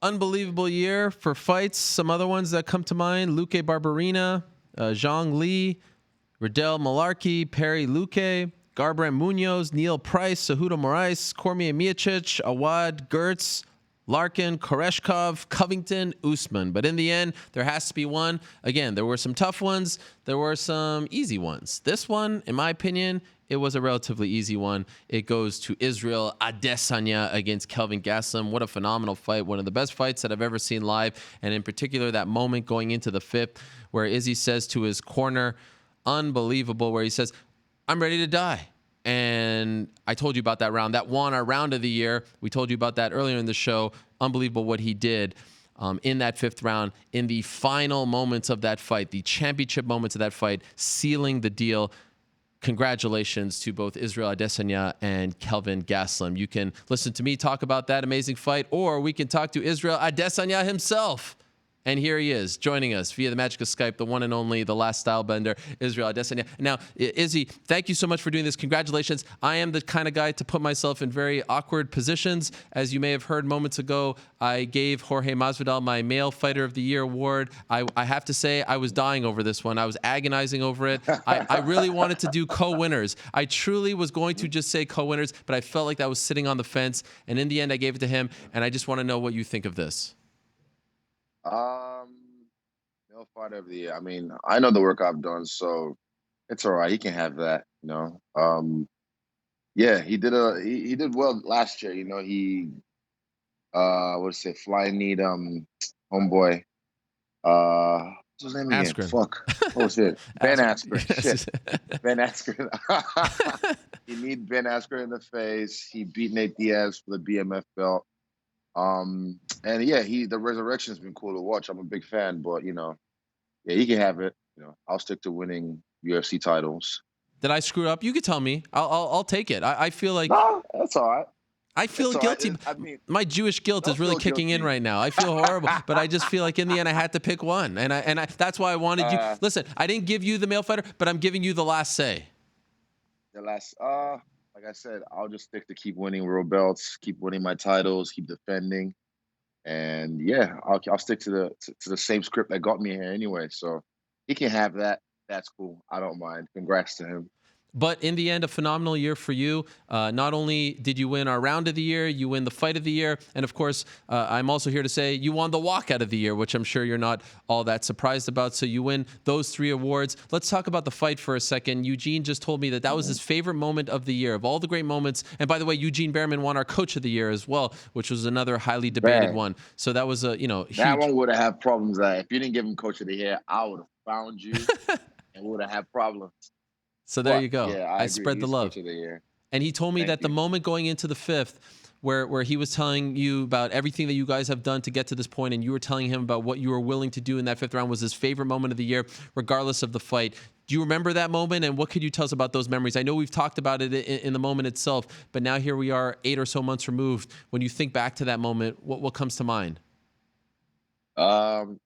Unbelievable year for fights. Some other ones that come to mind: Luque Barberena, Zhang Li, Riddell Malarkey, Perry Luque, Garbrandt Munoz, Neil Price, Cejudo Moraes, Cormier Miocic, Awad, Gertz, Larkin, Koreshkov, Covington, Usman. But in the end, there has to be one. Again, there were some tough ones. There were some easy ones. This one, in my opinion, it was a relatively easy one. It goes to Israel Adesanya against Kelvin Gastelum. What a phenomenal fight. One of the best fights that I've ever seen live. And in particular, that moment going into the fifth where Izzy says to his corner, unbelievable, where he says, "I'm ready to die." And I told you about that round. That won our round of the year. We told you about that earlier in the show. Unbelievable what he did in that fifth round, in the final moments of that fight, the championship moments of that fight, sealing the deal. Congratulations to both Israel Adesanya and Kelvin Gastelum. You can listen to me talk about that amazing fight, or we can talk to Israel Adesanya himself. And here he is, joining us via the magic of Skype, the one and only, the Last Stylebender, Israel Adesanya. Now, Izzy, thank you so much for doing this. Congratulations. I am the kind of guy to put myself in very awkward positions. As you may have heard moments ago, I gave Jorge Masvidal my Male Fighter of the Year award. I have to say, I was dying over this one. I was agonizing over it. I really wanted to do co-winners. I truly was going to just say co-winners, but I felt like that was sitting on the fence. And in the end, I gave it to him. And I just want to know what you think of this. Male Fighter of the Year. I mean, I know the work I've done, so it's all right. He can have that, you know. Yeah, he did well last year. You know, he what's it, fly need homeboy. What's his name again? Askren. Fuck. What was it? Ben Askren. Yes. Shit. Ben Askren. He need Ben Askren in the face. He beat Nate Diaz for the BMF belt. And yeah, the resurrection's been cool to watch. I'm a big fan, but you know, yeah, he can have it. You know, I'll stick to winning UFC titles. Did I screw up? You could tell me. I'll take it. I feel like No, that's all right. I feel It's all right. guilty. I mean, My Jewish guilt don't is really feel kicking in guilty. right now. I feel horrible, but I just feel like in the end I had to pick one, and I that's why I wanted you. Listen, I didn't give you the Male Fighter, but I'm giving you the last say. The last, like I said, I'll just stick to keep winning world belts, keep winning my titles, keep defending, and yeah, I'll stick to the same script that got me here anyway. So he can have that. That's cool. I don't mind. Congrats to him. But in the end, a phenomenal year for you. Not only did you win our round of the year, you win the fight of the year. And of course, I'm also here to say you won the walkout of the year, which I'm sure you're not all that surprised about. So you win those 3 awards. Let's talk about the fight for a second. Eugene just told me that that was his favorite moment of the year, of all the great moments. And by the way, Eugene Behrman won our coach of the year as well, which was another highly debated Man, one. So that was a, that huge. one would have had problems. That if you didn't give him coach of the year, I would have found you and would have had problems. So there But you go. yeah, I I agree. spread the He's love. coach of the year. And he told me Thank that the you. moment going into the fifth, where he was telling you about everything that you guys have done to get to this point, and you were telling him about what you were willing to do in that fifth round, was his favorite moment of the year, regardless of the fight. Do you remember that moment, and what could you tell us about those memories? I know we've talked about it in the moment itself, but now here we are 8 or so months removed. When you think back to that moment, what comes to mind? Well,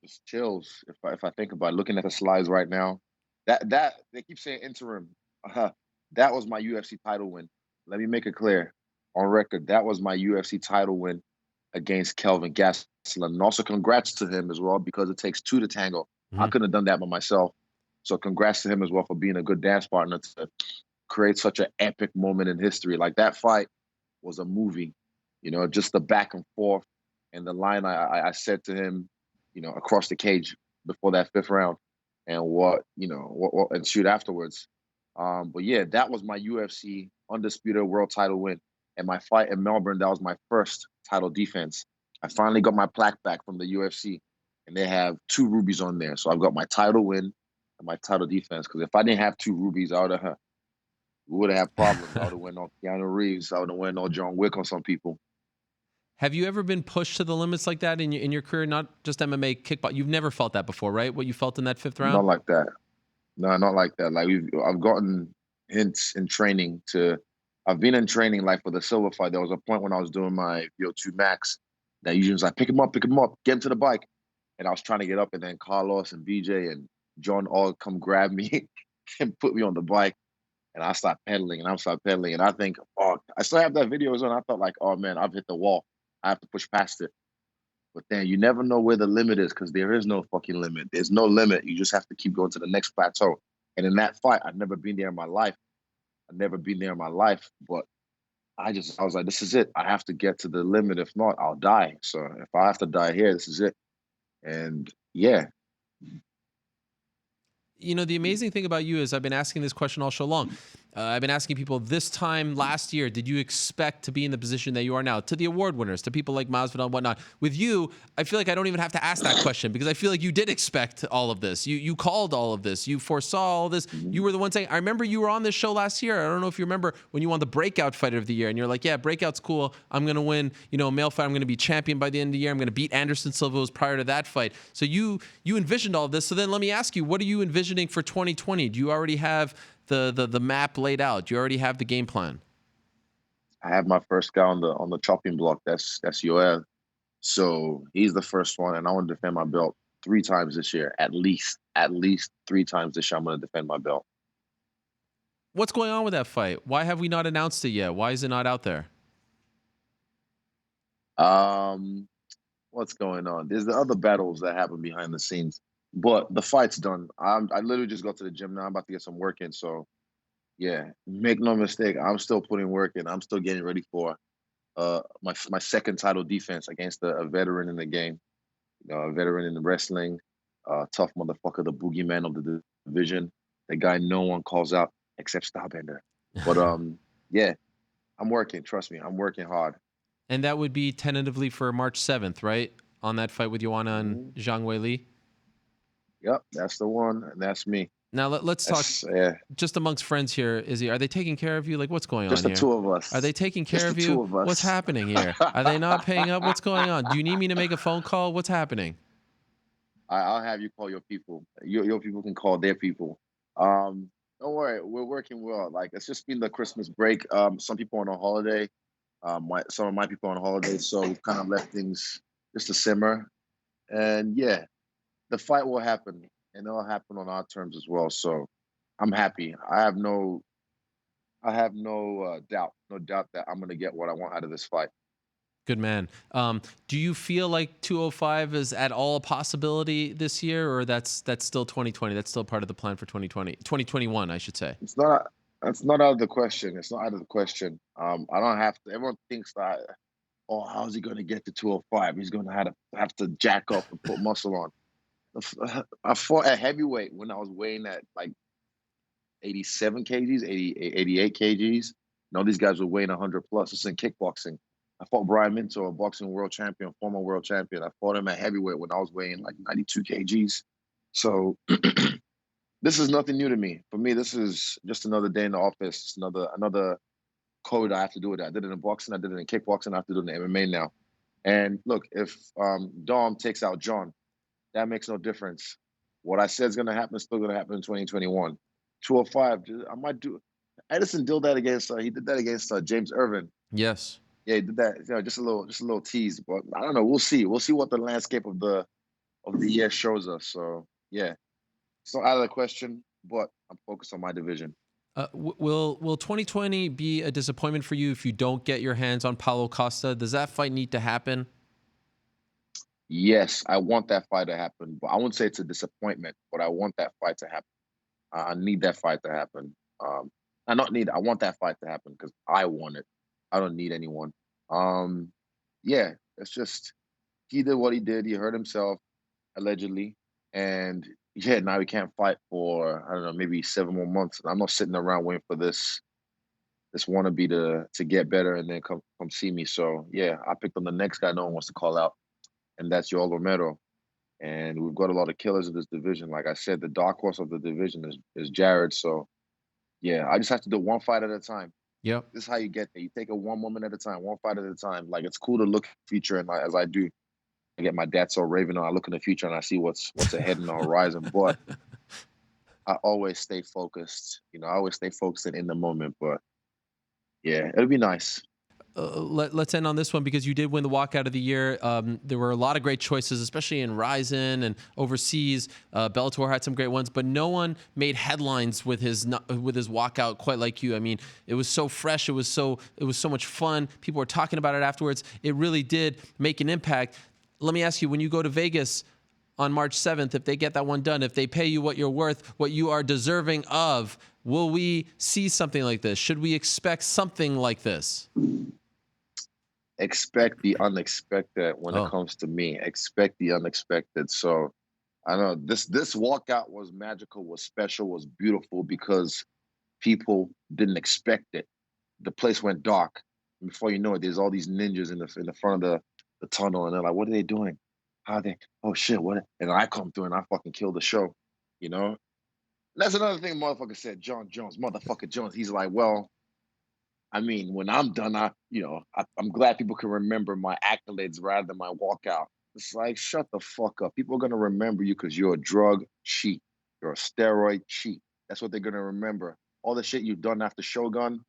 it's chills if I think about it. Looking at the slides right now. That they keep saying interim. That was my UFC title win. Let me make it clear on record. That was my UFC title win against Kelvin Gastelum. And also congrats to him as well, because it takes 2 to tango. I Mhm. couldn't have done that by myself. So congrats to him as well for being a good dance partner to create such an epic moment in history. Like that fight was a movie, you know, just the back and forth and the line I said to him, you know, across the cage before that fifth round, and what ensued afterwards. But yeah, that was my UFC undisputed world title win. And my fight in Melbourne, that was my first title defense. I finally got my plaque back from the UFC, and they have 2 rubies on there. So I've got my title win and my title defense. Because if I didn't have 2 rubies, we would have had problems. I would have went on Keanu Reeves. I would have went on John Wick on some people. Have you ever been pushed to the limits like that in your career? Not just MMA, kickboxing. You've never felt that before, right? What you felt in that fifth round? Not like that. No, not like that. Like I've gotten hints in training to. I've been in training like for the silver fight. There was a point when I was doing my VO2 max that usually was like, pick him up, get him to the bike. And I was trying to get up, and then Carlos and BJ and John all come grab me and put me on the bike. And I start pedaling, and I'm start pedaling. And I think, oh, I still have that video on. I felt like, oh man, I've hit the wall. I have to push past it. But then you never know where the limit is because there is no fucking limit. There's no limit. You just have to keep going to the next plateau. And in that fight, I've never been there in my life. I've never been there in my life. But I was like, this is it. I have to get to the limit. If not, I'll die. So if I have to die here, this is it. And yeah. You know, the amazing thing about you is I've been asking this question all show long. I've been asking people this time last year, did you expect to be in the position that you are now? To the award winners, to people like Masvidal and whatnot. With you, I feel like I don't even have to ask that question because I feel like you did expect all of this. You called all of this. You foresaw all of this. You were the one saying, I remember you were on this show last year. I don't know if you remember when you won the Breakout Fighter of the Year and you're like, yeah, Breakout's cool. I'm going to win, a male fight. I'm going to be champion by the end of the year. I'm going to beat Anderson Silva, who was prior to that fight. So you envisioned all of this. So then let me ask you, what are you envisioning for 2020? Do you already have the map laid out? Do you already have the game plan? I have my first guy on the chopping block. That's Yoel. So he's the first one, and I want to defend my belt 3 times this year, at least 3 times this year. I'm going to defend my belt. What's going on with that fight? Why have we not announced it yet? Why is it not out there? What's going on? There's the other battles that happen behind the scenes, but the fight's done. I literally just got to the gym now. I'm about to get some work in. So yeah, make no mistake, I'm still putting work in. I'm still getting ready for my second title defense against a veteran in the game, a veteran in the wrestling, tough motherfucker, the boogeyman of the division, the guy no one calls out except Stylebender. But yeah, I'm working. Trust me, I'm working hard. And that would be tentatively for March 7th, right? On that fight with Joanna and Zhang Weili. Yep, that's the one, and that's me. Now let's talk just amongst friends here. Izzy, are they taking care of you? Like, what's going on here? Just the 2 of us. Are they taking care of you? What's happening here? Are they not paying up? What's going on? Do you need me to make a phone call? What's happening? I'll have you call your people. Your people can call their people. Don't worry, we're working well. Like, it's just been the Christmas break. Some people on a holiday. Some of my people on holiday, so we've kind of left things just to simmer. And yeah, the fight will happen, and it'll happen on our terms as well. So I'm happy. I have no doubt that I'm gonna get what I want out of this fight. Good man. Do you feel like 205 is at all a possibility this year, or that's still 2020? That's still part of the plan for 2021, I should say. It's not out of the question. It's not out of the question. I don't have to. Everyone thinks that, oh, how's he going to get to 205? He's going to have to jack up and put muscle on. I fought at heavyweight when I was weighing at like 87 kgs, 88 kgs. No, these guys were weighing 100 plus. It's in kickboxing. I fought Brian Minto, a boxing world champion, former world champion. I fought him at heavyweight when I was weighing like 92 kgs. So this is nothing new to me. For me, this is just another day in the office. It's another code I have to do with that. I did it in boxing. I did it in kickboxing. I have to do it in MMA now. And look, if Dom takes out John, that makes no difference. What I said is going to happen is still going to happen in 2021. 205, I might do. Edison did that against. He did that against James Irvin. Yes. Yeah, he did that. Just a little tease. But I don't know. We'll see. We'll see what the landscape of the year shows us. So yeah. It's not out of the question, but I'm focused on my division. Will 2020 be a disappointment for you if you don't get your hands on Paulo Costa? Does that fight need to happen? Yes, I want that fight to happen, but I wouldn't say it's a disappointment, but I want that fight to happen. I need that fight to happen. I want that fight to happen because I want it. I don't need anyone. Yeah, it's just, he did what he did. He hurt himself, allegedly. And yeah, now he can't fight for, I don't know, maybe 7 more months. I'm not sitting around waiting for this wannabe to get better and then come see me. So yeah, I picked on the next guy no one wants to call out, and that's Yoel Romero. And we've got a lot of killers in this division. Like I said, the dark horse of the division is Jared. So yeah, I just have to do one fight at a time. Yep. This is how you get there. You take it one moment at a time, one fight at a time. Like, it's cool to look future, and as I do, I get my dad so raven on. I look in the future and I see what's ahead in the horizon. But I always stay focused. I always stay focused and in the moment. But yeah, it'll be nice. Let's end on this one because you did win the walkout of the year. There were a lot of great choices, especially in Ryzen and overseas. Bellator had some great ones, but no one made headlines with his walkout quite like you. I mean, it was so fresh. It was so much fun. People were talking about it afterwards. It really did make an impact. let me ask you, when you go to Vegas on March 7th, if they get that one done, if they pay you what you're worth, what you are deserving of, will we see something like this? Should we expect something like this? Expect the unexpected when it comes to me. Expect the unexpected. So I know this walkout was magical, was special, was beautiful because people didn't expect it. The place went dark. And before you know it, there's all these ninjas in the front of the tunnel, and they're like, "What are they doing? How are they? Oh shit! What?" And I come through and I fucking kill the show. You know. And that's another thing, motherfucker said. John Jones, motherfucker Jones. He's like, well, I mean, when I'm done, I'm glad people can remember my accolades rather than my walkout. It's like, shut the fuck up. People are gonna remember you because you're a drug cheat. You're a steroid cheat. That's what they're gonna remember. All the shit you've done after Shogun,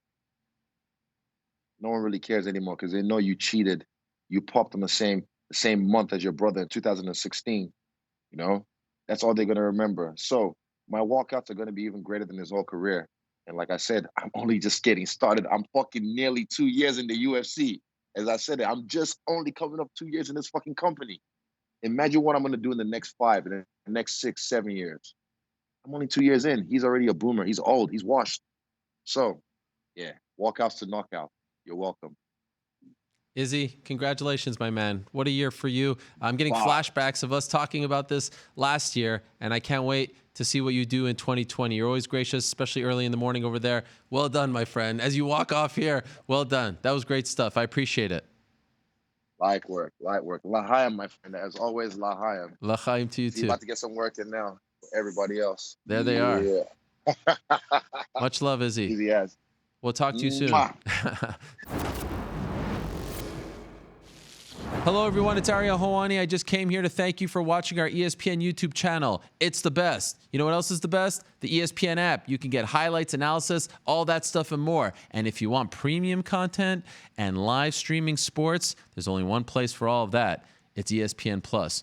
no one really cares anymore because they know you cheated. You popped on the same month as your brother in 2016. You know, that's all they're gonna remember. So my walkouts are gonna be even greater than his whole career. And like I said, I'm only just getting started. I'm fucking nearly 2 years in the UFC. As I said, I'm just only coming up 2 years in this fucking company. Imagine what I'm gonna do in the next 5, in the next 6, 7 years. I'm only 2 years in. He's already a boomer. He's old. He's washed. So, yeah, walkouts to knockout. You're welcome. Izzy, congratulations, my man. What a year for you. I'm getting flashbacks of us talking about this last year, and I can't wait to see what you do in 2020. You're always gracious, especially early in the morning over there. Well done, my friend. As you walk off here, well done. That was great stuff. I appreciate it. Light work. L'chaim, my friend. As always, l'chaim. L'chaim to you, too. About to get some work in now for everybody else. There they are. Much love, Izzy. Easy as. We'll talk to you soon. Hello, everyone. It's Ariel Helwani. I just came here to thank you for watching our ESPN YouTube channel. It's the best. You know what else is the best? The ESPN app. You can get highlights, analysis, all that stuff and more. And if you want premium content and live streaming sports, there's only one place for all of that. It's ESPN Plus.